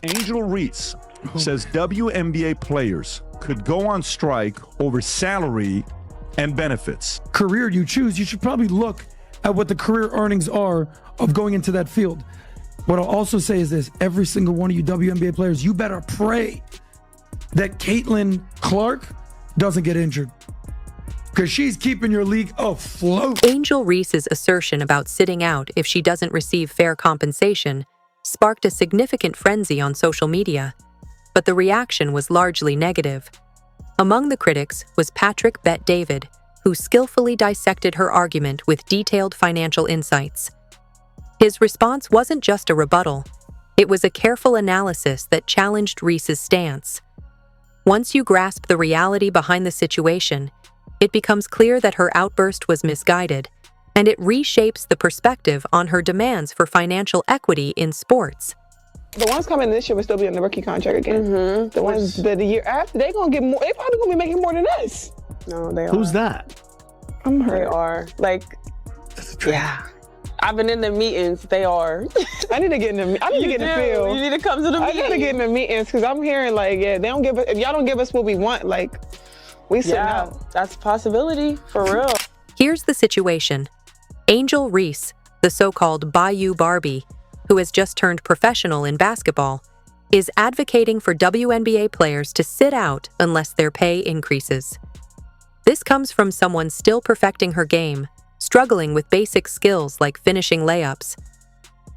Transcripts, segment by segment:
Angel Reese says WNBA players could go on strike over salary and benefits. Career you choose, you should probably look at what the career earnings are of going into that field. What I'll also say is this: every single one of you WNBA players, you better pray that Caitlin Clark doesn't get injured, because she's keeping your league afloat. Angel Reese's assertion about sitting out if she doesn't receive fair compensation sparked a significant frenzy on social media, but the reaction was largely negative. Among the critics was Patrick Bet David, who skillfully dissected her argument with detailed financial insights. His response wasn't just a rebuttal, it was a careful analysis that challenged Reese's stance. Once you grasp the reality behind the situation, it becomes clear that her outburst was misguided, and it reshapes the perspective on her demands for financial equity in sports. The ones coming this year will still be on the rookie contract again. Mm-hmm. The ones that the year after, they're gonna get more. They probably gonna be making more than us. No, they are. Who's that? I'm hurt. They are. Like, yeah. I've been in the meetings. They are. I need to get in the. I need to get in the field. You need to come to the meetings. I gotta get in the meetings because I'm hearing like, yeah, they don't give us. If y'all don't give us what we want, like, we sit out. That's a possibility for real. Here's the situation. Angel Reese, the so-called Bayou Barbie, who has just turned professional in basketball, is advocating for WNBA players to sit out unless their pay increases. This comes from someone still perfecting her game, struggling with basic skills like finishing layups.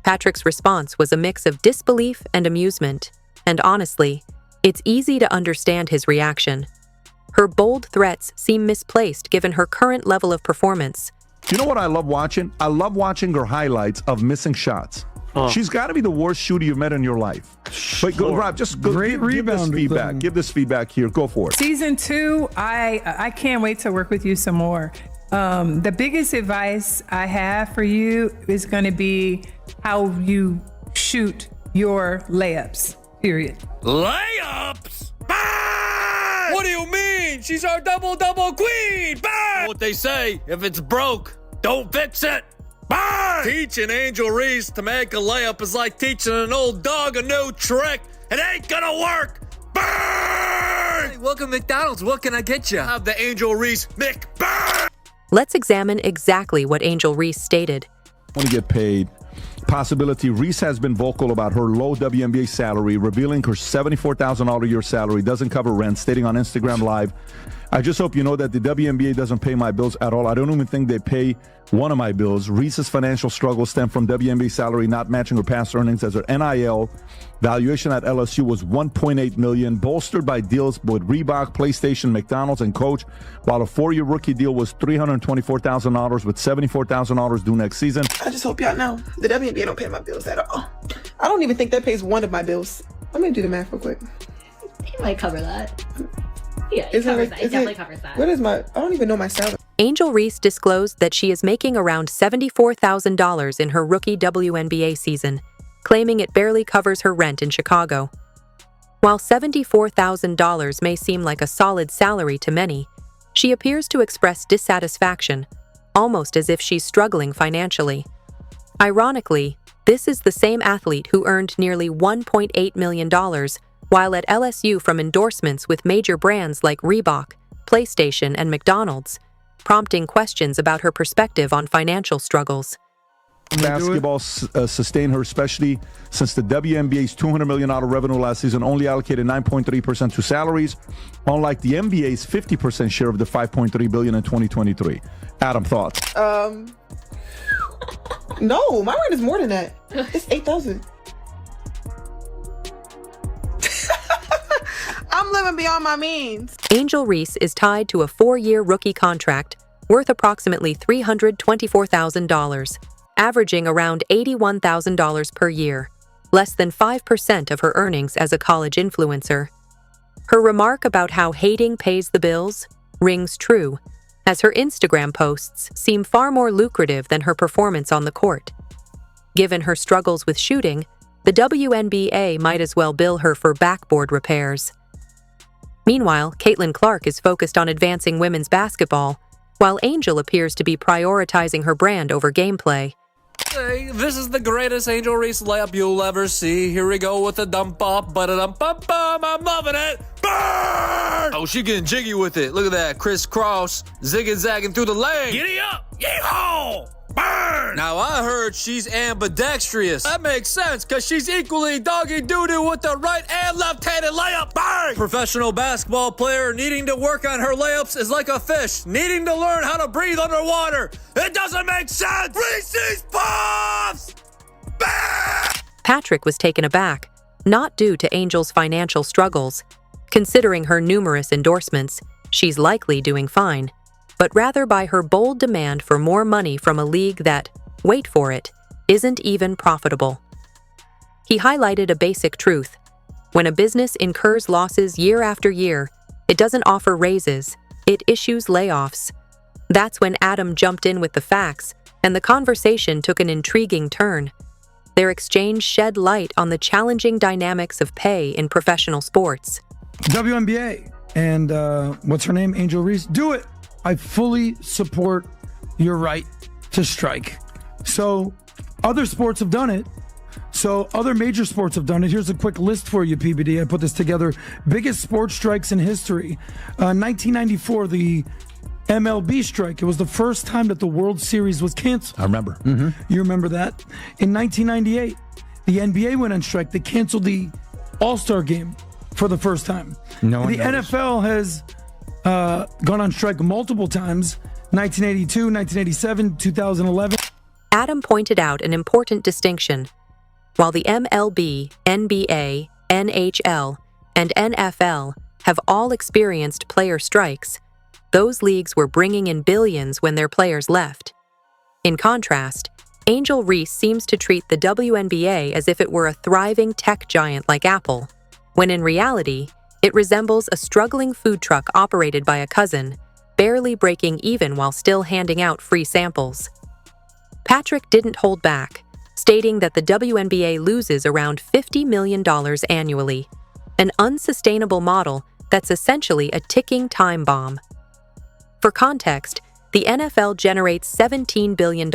Patrick's response was a mix of disbelief and amusement, and honestly, it's easy to understand his reaction. Her bold threats seem misplaced given her current level of performance. You know what I love watching? I love watching her highlights of missing shots. She's got to be the worst shooter you've met in your life. But go, Rob, just go, give this feedback. Give this feedback here. Go for it. Season 2, I can't wait to work with you some more. The biggest advice I have for you is going to be how you shoot your layups, period. Layups? Bang! What do you mean? She's our double-double queen! Bang! What they say, if it's broke, don't fix it! Bang! Teaching Angel Reese to make a layup is like teaching an old dog a new trick. It ain't gonna work! Bang! Hey, welcome to McDonald's. What can I get you? Have the Angel Reese McBang! Let's examine exactly what Angel Reese stated. Want to get paid. Possibility. Reese has been vocal about her low WNBA salary, revealing her $74,000 a year salary doesn't cover rent, stating on Instagram Live, I just hope you know that the WNBA doesn't pay my bills at all. I don't even think they pay one of my bills. Reese's financial struggles stem from WNBA salary not matching her past earnings, as her NIL valuation at LSU was $1.8 million, bolstered by deals with Reebok, PlayStation, McDonald's, and Coach, while a 4-year rookie deal was $324,000 with $74,000 due next season. I just hope y'all know the WNBA don't pay my bills at all. I don't even think that pays one of my bills. Let me do the math real quick. He might cover that. Yeah, it definitely covers that. What is I don't even know my salary. Angel Reese disclosed that she is making around $74,000 in her rookie WNBA season, claiming it barely covers her rent in Chicago. While $74,000 may seem like a solid salary to many, she appears to express dissatisfaction, almost as if she's struggling financially. Ironically, this is the same athlete who earned nearly $1.8 million while at LSU from endorsements with major brands like Reebok, PlayStation, and McDonald's, prompting questions about her perspective on financial struggles. Basketball sustained her, especially since the WNBA's $200 million revenue last season only allocated 9.3% to salaries, unlike the NBA's 50% share of the $5.3 billion in 2023. Adam, thoughts? No, my rent is more than that. It's $8,000. I'm living beyond my means. Angel Reese is tied to a 4-year rookie contract worth approximately $324,000, averaging around $81,000 per year, less than 5% of her earnings as a college influencer. Her remark about how hating pays the bills rings true, as her Instagram posts seem far more lucrative than her performance on the court. Given her struggles with shooting, the WNBA might as well bill her for backboard repairs. Meanwhile, Caitlin Clark is focused on advancing women's basketball, while Angel appears to be prioritizing her brand over gameplay. Hey, this is the greatest Angel Reese layup you'll ever see. Here we go with the dump off, but I'm loving it. Burn! Oh, she getting jiggy with it. Look at that, crisscross, zigging zagging through the lane. Giddy up, yeehaw! Burn! Now I heard she's ambidextrous. That makes sense, cause she's equally doggy doo-doo with the right and left-handed layup. Burn! Professional basketball player needing to work on her layups is like a fish needing to learn how to breathe underwater. It doesn't make sense. Reese's Puffs! Burn! Patrick was taken aback, not due to Angel's financial struggles. Considering her numerous endorsements, she's likely doing fine, but rather by her bold demand for more money from a league that, wait for it, isn't even profitable. He highlighted a basic truth. When a business incurs losses year after year, it doesn't offer raises, it issues layoffs. That's when Adam jumped in with the facts, and the conversation took an intriguing turn. Their exchange shed light on the challenging dynamics of pay in professional sports. WNBA and what's her name? Angel Reese. Do it. I fully support your right to strike. So other sports have done it. So other major sports have done it. Here's a quick list for you, PBD. I put this together. Biggest sports strikes in history. 1994, the MLB strike. It was the first time that the World Series was canceled. I remember. You remember that? In 1998, the NBA went on strike. They canceled the All-Star game for the first time. No one the noticed. NFL has gone on strike multiple times. 1982, 1987, 2011. Adam pointed out an important distinction. While the MLB, NBA, NHL, and NFL have all experienced player strikes, those leagues were bringing in billions when their players left. In contrast, Angel Reese seems to treat the WNBA as if it were a thriving tech giant like Apple, when in reality, it resembles a struggling food truck operated by a cousin, barely breaking even while still handing out free samples. Patrick didn't hold back, stating that the WNBA loses around $50 million annually, an unsustainable model that's essentially a ticking time bomb. For context, the NFL generates $17 billion,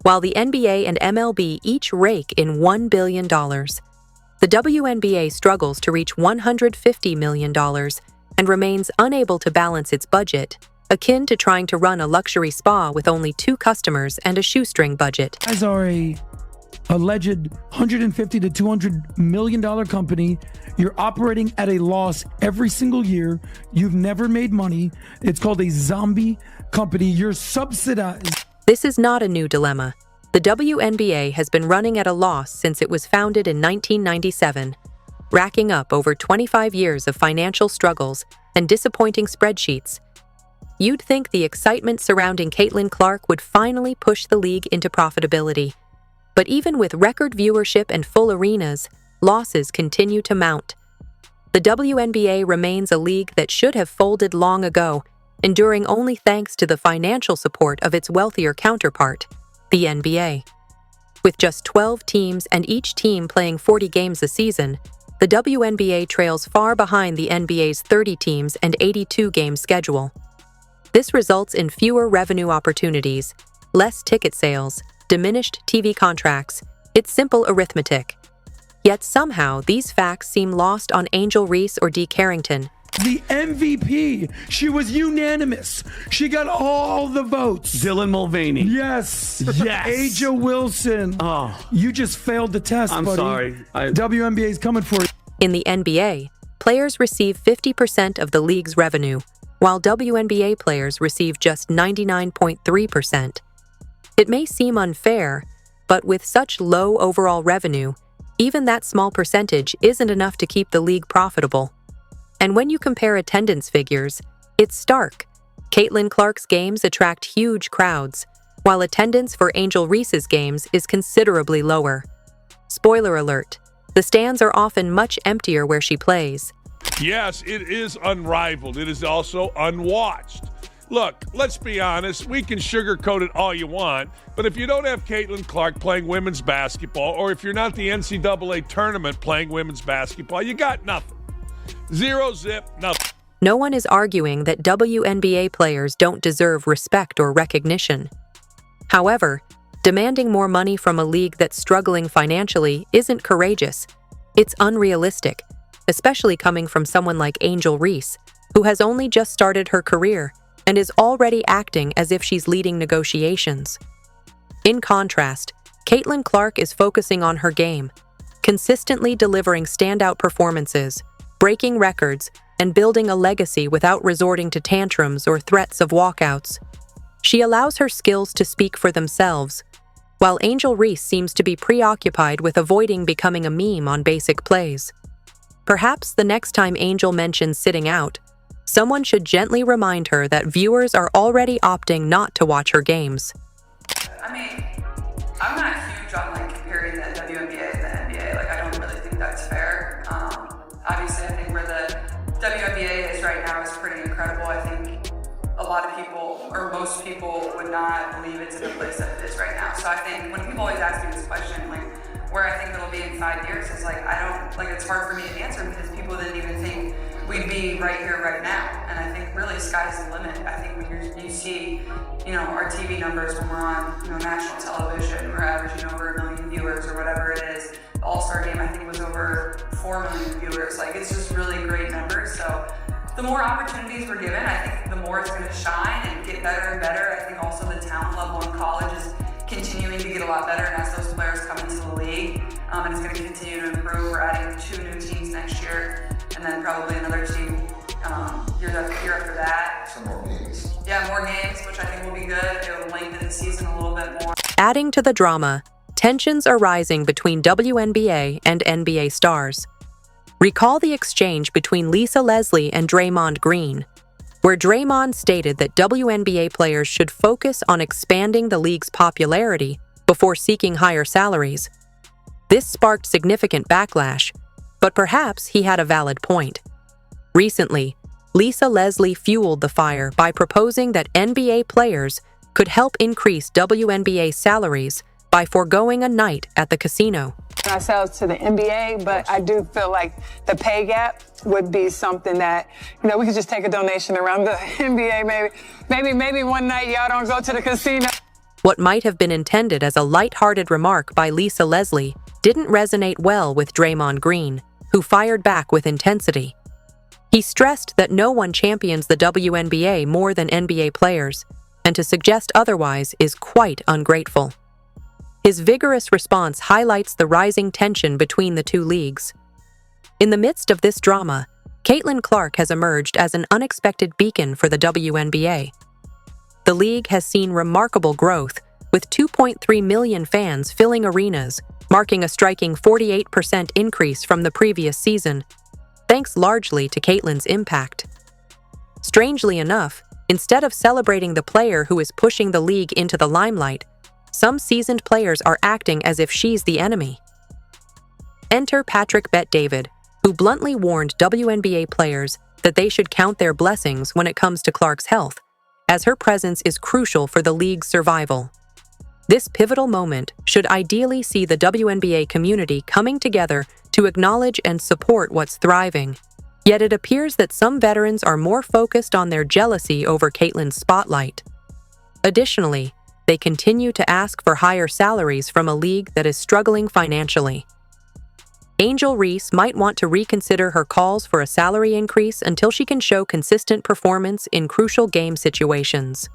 while the NBA and MLB each rake in $1 billion. The WNBA struggles to reach $150 million and remains unable to balance its budget, akin to trying to run a luxury spa with only 2 customers and a shoestring budget. Guys are a alleged $150 to $200 million company. You're operating at a loss every single year. You've never made money. It's called a zombie company. You're subsidized. This is not a new dilemma. The WNBA has been running at a loss since it was founded in 1997, racking up over 25 years of financial struggles and disappointing spreadsheets. You'd think the excitement surrounding Caitlin Clark would finally push the league into profitability. But even with record viewership and full arenas, losses continue to mount. The WNBA remains a league that should have folded long ago, enduring only thanks to the financial support of its wealthier counterpart, the NBA. With just 12 teams and each team playing 40 games a season, the WNBA trails far behind the NBA's 30 teams and 82-game schedule. This results in fewer revenue opportunities, less ticket sales, diminished TV contracts. It's simple arithmetic. Yet somehow these facts seem lost on Angel Reese or Dee Carrington. The MVP. She was unanimous. She got all the votes. Dylan Mulvaney. Yes. Yes. Aja Wilson. Oh, You just failed the test, I'm buddy. sorry. WNBA is coming for you. In the NBA, players receive 50% of the league's revenue, while WNBA players receive just 99.3%. It may seem unfair, but with such low overall revenue, even that small percentage isn't enough to keep the league profitable. And when you compare attendance figures, it's stark. Caitlin Clark's games attract huge crowds, while attendance for Angel Reese's games is considerably lower. Spoiler alert, the stands are often much emptier where she plays. Yes, it is unrivaled. It is also unwatched. Look, let's be honest. We can sugarcoat it all you want, but if you don't have Caitlin Clark playing women's basketball, or if you're not the NCAA tournament playing women's basketball, you got nothing. Zero zip, nothing. No one is arguing that WNBA players don't deserve respect or recognition. However, Demanding more money from a league that's struggling financially isn't courageous. It's unrealistic, especially coming from someone like Angel Reese, who has only just started her career and is already acting as if she's leading negotiations. In contrast, Caitlin Clark is focusing on her game, consistently delivering standout performances, breaking records, and building a legacy without resorting to tantrums or threats of walkouts. She allows her skills to speak for themselves, while Angel Reese seems to be preoccupied with avoiding becoming a meme on basic plays. Perhaps the next time Angel mentions sitting out, someone should gently remind her that viewers are already opting not to watch her games. I mean, I'm not huge on comparing the WNBA and the NBA. I don't really think that's fair. Obviously, I think where the WNBA is right now is pretty incredible. I think a lot of people, or most people, would not believe it's in the place that it is right now. So I think when people always ask me this question, where I think it'll be in 5 years, is it's hard for me to answer because people didn't even think we'd be right here, right now. And I think really sky's the limit. I think when you see, our TV numbers when we're on, national television, we're averaging over 1 million viewers or whatever it is. The All-Star game, I think, was over 4 million viewers. It's just really great numbers. So the more opportunities we're given, I think the more it's going to shine and get better and better. I think also the talent level in college is continuing to get a lot better, and as those players come into the league, and it's going to continue to improve. We're adding 2 new teams next year, and then probably another team year after that. Some more games. Yeah, more games, which I think will be good. It'll lengthen the season a little bit more. Adding to the drama, tensions are rising between WNBA and NBA stars. Recall the exchange between Lisa Leslie and Draymond Green, where Draymond stated that WNBA players should focus on expanding the league's popularity before seeking higher salaries. This sparked significant backlash, but perhaps he had a valid point. Recently, Lisa Leslie fueled the fire by proposing that NBA players could help increase WNBA salaries by foregoing a night at the casino. Ourselves to the NBA, but I do feel like the pay gap would be something that, we could just take a donation around the NBA. Maybe one night y'all don't go to the casino. What might have been intended as a lighthearted remark by Lisa Leslie didn't resonate well with Draymond Green, who fired back with intensity. He stressed that no one champions the WNBA more than NBA players, and to suggest otherwise is quite ungrateful. His vigorous response highlights the rising tension between the two leagues. In the midst of this drama, Caitlin Clark has emerged as an unexpected beacon for the WNBA. The league has seen remarkable growth, with 2.3 million fans filling arenas, marking a striking 48% increase from the previous season, thanks largely to Caitlin's impact. Strangely enough, instead of celebrating the player who is pushing the league into the limelight, some seasoned players are acting as if she's the enemy. Enter Patrick Bet-David, who bluntly warned WNBA players that they should count their blessings when it comes to Clark's health, as her presence is crucial for the league's survival. This pivotal moment should ideally see the WNBA community coming together to acknowledge and support what's thriving. Yet it appears that some veterans are more focused on their jealousy over Caitlin's spotlight. Additionally, they continue to ask for higher salaries from a league that is struggling financially. Angel Reese might want to reconsider her calls for a salary increase until she can show consistent performance in crucial game situations.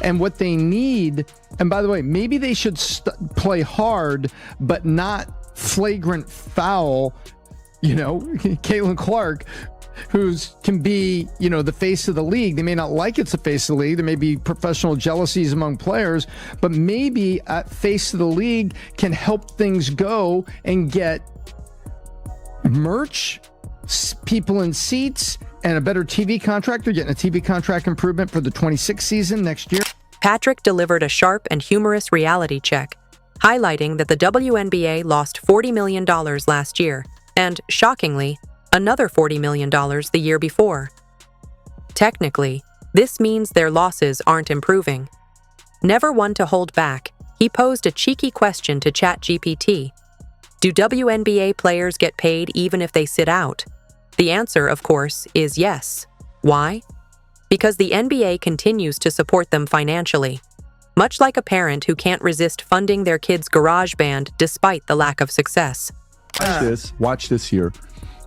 And what they need, and by the way, maybe they should play hard, but not flagrant foul, Caitlin Clark, can be, the face of the league. They may not like it's the face of the league. There may be professional jealousies among players, but maybe at face of the league can help things go and get merch, people in seats, and a better TV contract. They're getting a TV contract improvement for the 26th season next year. Patrick delivered a sharp and humorous reality check, highlighting that the WNBA lost $40 million last year, and, shockingly, another $40 million the year before. Technically, this means their losses aren't improving. Never one to hold back, he posed a cheeky question to ChatGPT. Do WNBA players get paid even if they sit out? The answer, of course, is yes. Why? Because the NBA continues to support them financially. much like a parent who can't resist funding their kid's garage band despite the lack of success. Watch this here.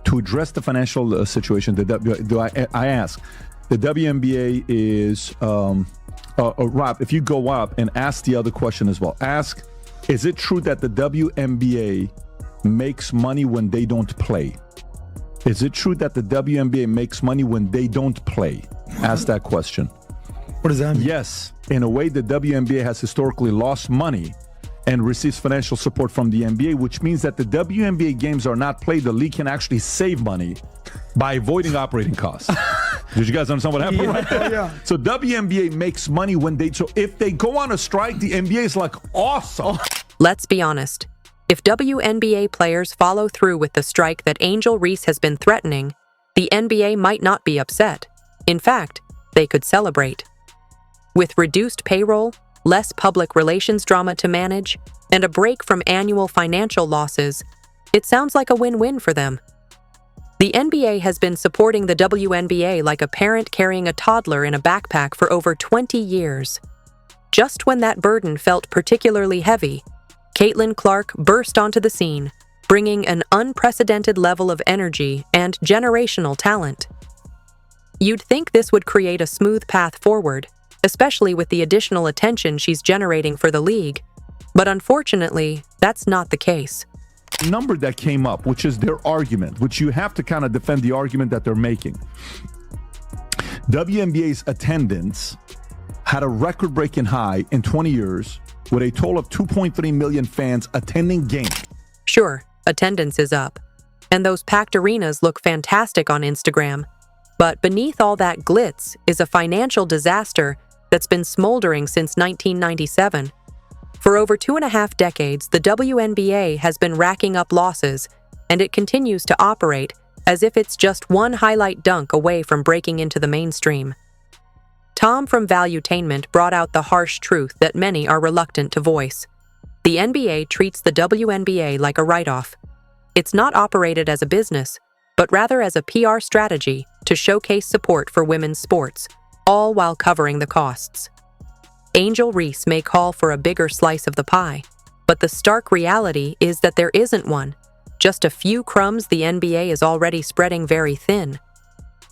To address the financial situation, I ask, the WNBA is, Rob, if you go up and ask the other question as well, ask, is it true that the WNBA makes money when they don't play? Is it true that the WNBA makes money when they don't play? Ask that question. What does that mean? Yes. In a way, the WNBA has historically lost money and receives financial support from the NBA, which means that the WNBA games are not played. The league can actually save money by avoiding operating costs. Did you guys understand what happened right there? Yeah. So WNBA makes money when so if they go on a strike, the NBA is like, awesome. Let's be honest. If WNBA players follow through with the strike that Angel Reese has been threatening, the NBA might not be upset. In fact, they could celebrate. With reduced payroll, less public relations drama to manage, and a break from annual financial losses, it sounds like a win-win for them. The NBA has been supporting the WNBA like a parent carrying a toddler in a backpack for over 20 years. Just when that burden felt particularly heavy, Caitlin Clark burst onto the scene, bringing an unprecedented level of energy and generational talent. You'd think this would create a smooth path forward, especially with the additional attention she's generating for the league, but unfortunately, that's not the case. Number that came up, which is their argument, which you have to kind of defend the argument that they're making. WNBA's attendance had a record-breaking high in 20 years with a total of 2.3 million fans attending games. Sure, attendance is up, and those packed arenas look fantastic on Instagram, but beneath all that glitz is a financial disaster that's been smoldering since 1997. For over 2.5 decades, the WNBA has been racking up losses, and it continues to operate as if it's just one highlight dunk away from breaking into the mainstream. Tom from Valuetainment brought out the harsh truth that many are reluctant to voice. The NBA treats the WNBA like a write-off. It's not operated as a business, but rather as a PR strategy to showcase support for women's sports, all while covering the costs. Angel Reese may call for a bigger slice of the pie, but the stark reality is that there isn't one. Just a few crumbs the NBA is already spreading very thin.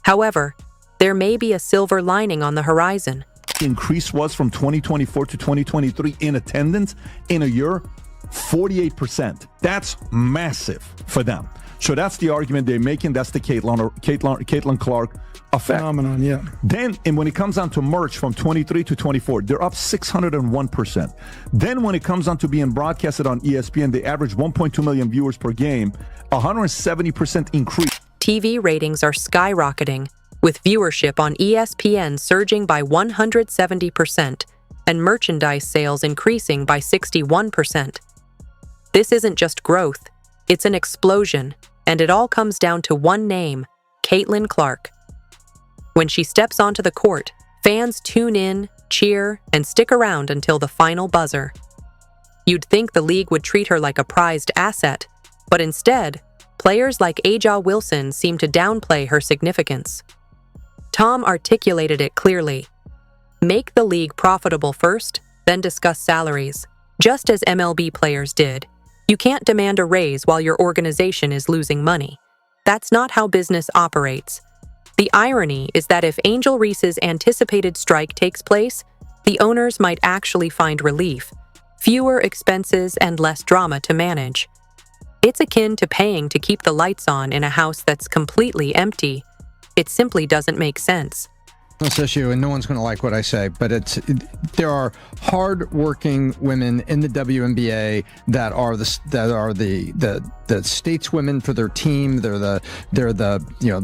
However, there may be a silver lining on the horizon. The increase was from 2024 to 2023 in attendance in a year, 48%. That's massive for them. So that's the argument they're making. That's the Caitlin Clark effect. Phenomenon, yeah. Then, and when it comes down to merch from 23 to 24, they're up 601%. Then when it comes down to being broadcasted on ESPN, they average 1.2 million viewers per game, 170% increase. TV ratings are skyrocketing, with viewership on ESPN surging by 170% and merchandise sales increasing by 61%. This isn't just growth, it's an explosion, and it all comes down to one name, Caitlin Clark. When she steps onto the court, fans tune in, cheer, and stick around until the final buzzer. You'd think the league would treat her like a prized asset, but instead, players like Aja Wilson seem to downplay her significance. Tom articulated it clearly. Make the league profitable first, then discuss salaries, just as MLB players did. You can't demand a raise while your organization is losing money. That's not how business operates. The irony is that if Angel Reese's anticipated strike takes place, the owners might actually find relief, fewer expenses and less drama to manage. It's akin to paying to keep the lights on in a house that's completely empty. It simply doesn't make sense. This issue, and no one's going to like what I say, but there are hard-working women in the WNBA that are the stateswomen for their team. They're the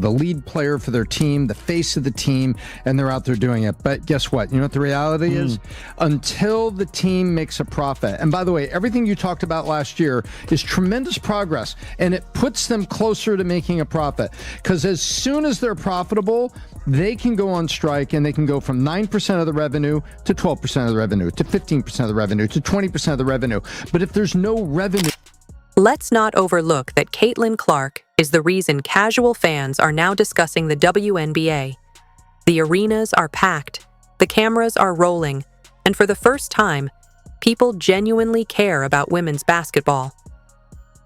lead player for their team, the face of the team, and they're out there doing it. But guess what? You know what the reality is? Until the team makes a profit. And by the way, everything you talked about last year is tremendous progress, and it puts them closer to making a profit. Because as soon as they're profitable, they can go on strike and they can go from 9% of the revenue to 12% of the revenue to 15% of the revenue to 20% of the revenue. But if there's no revenue... Let's not overlook that Caitlin Clark is the reason casual fans are now discussing the WNBA. The arenas are packed, the cameras are rolling, and for the first time, people genuinely care about women's basketball.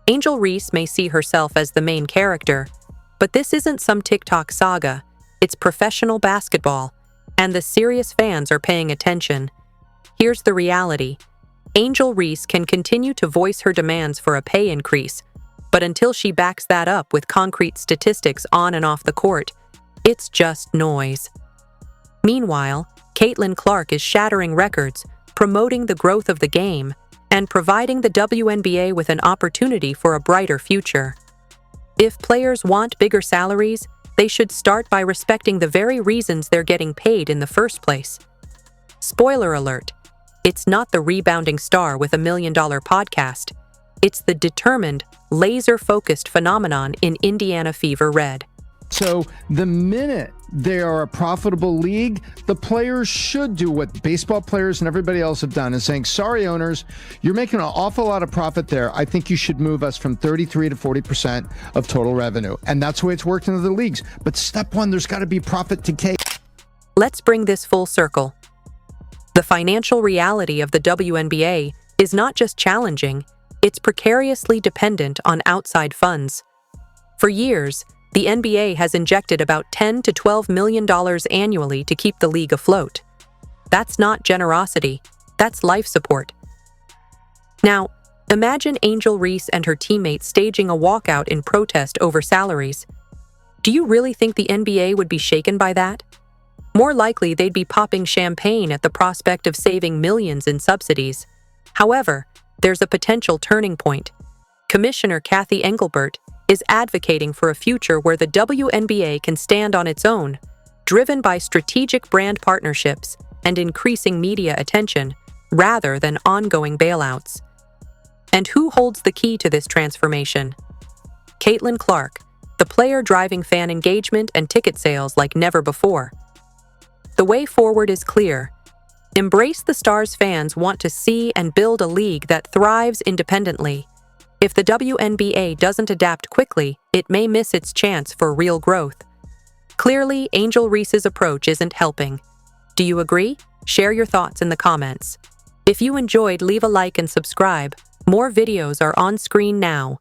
Angel Reese may see herself as the main character, but this isn't some TikTok saga. It's professional basketball, and the serious fans are paying attention. Here's the reality. Angel Reese can continue to voice her demands for a pay increase, but until she backs that up with concrete statistics on and off the court, it's just noise. Meanwhile, Caitlin Clark is shattering records, promoting the growth of the game, and providing the WNBA with an opportunity for a brighter future. If players want bigger salaries, they should start by respecting the very reasons they're getting paid in the first place. Spoiler alert, it's not the rebounding star with $1 million podcast. It's the determined, laser-focused phenomenon in Indiana Fever Red. So the minute they are a profitable league, the players should do what baseball players and everybody else have done, is saying, sorry, owners, you're making an awful lot of profit there. I think you should move us from 33 to 40% of total revenue. And that's the way it's worked in other leagues. But step one, there's got to be profit decay. Let's bring this full circle. The financial reality of the WNBA is not just challenging, it's precariously dependent on outside funds. For years, the NBA has injected about $10 to $12 million annually to keep the league afloat. That's not generosity, that's life support. Now, imagine Angel Reese and her teammates staging a walkout in protest over salaries. Do you really think the NBA would be shaken by that? More likely, they'd be popping champagne at the prospect of saving millions in subsidies. However, there's a potential turning point. Commissioner Kathy Engelbert is advocating for a future where the WNBA can stand on its own, driven by strategic brand partnerships and increasing media attention, rather than ongoing bailouts. And who holds the key to this transformation? Caitlin Clark, the player driving fan engagement and ticket sales like never before. The way forward is clear. Embrace the Stars fans want to see and build a league that thrives independently. If the WNBA doesn't adapt quickly, it may miss its chance for real growth. Clearly, Angel Reese's approach isn't helping. Do you agree? Share your thoughts in the comments. If you enjoyed, leave a like and subscribe. More videos are on screen now.